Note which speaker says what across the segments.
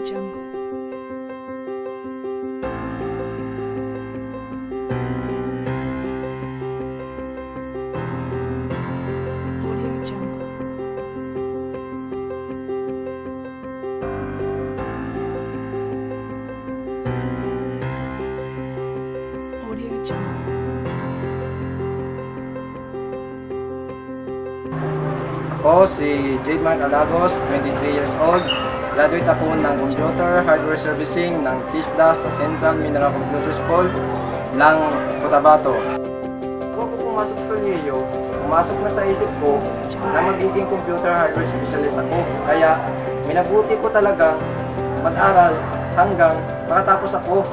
Speaker 1: Jungle. Audio Jungle. Audio Jungle.
Speaker 2: Ako si Jade Mark Alagos, 23 years old. Graduate ako ng Computer Hardware Servicing ng TISDA sa Central Mineral Computer School ng Cotabato. Ako pumasok sa kolehiyo, pumasok na sa isip ko na magiging Computer Hardware Specialist ako. Kaya minabuti ko talagang mag-aral hanggang makatapos ako.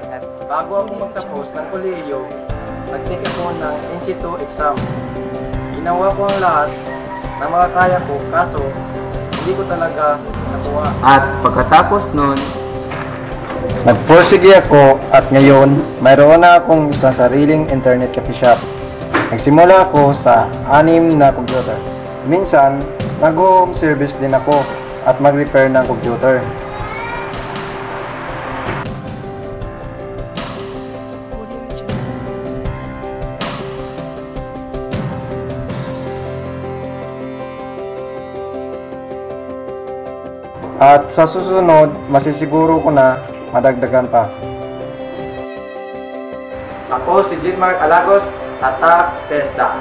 Speaker 2: At bago ako magtapos ng kolehiyo, nag-take ako ng NC2 exam. Ginawa ko ang lahat ng mga kaya ko, kaso hindi ko talaga nakuha.
Speaker 3: At pagkatapos nun,
Speaker 2: Nagpursige ako at ngayon mayroon na akong isang sariling internet cafe shop. Nagsimula ako sa 6 na computer. Minsan, nag-home service din ako at mag-repair ng computer.
Speaker 1: Audio Jungle.
Speaker 2: At sa susunod, masisiguro ko na madagdagan pa. Ako si Jade Mark Alagos, Tatak TESDA.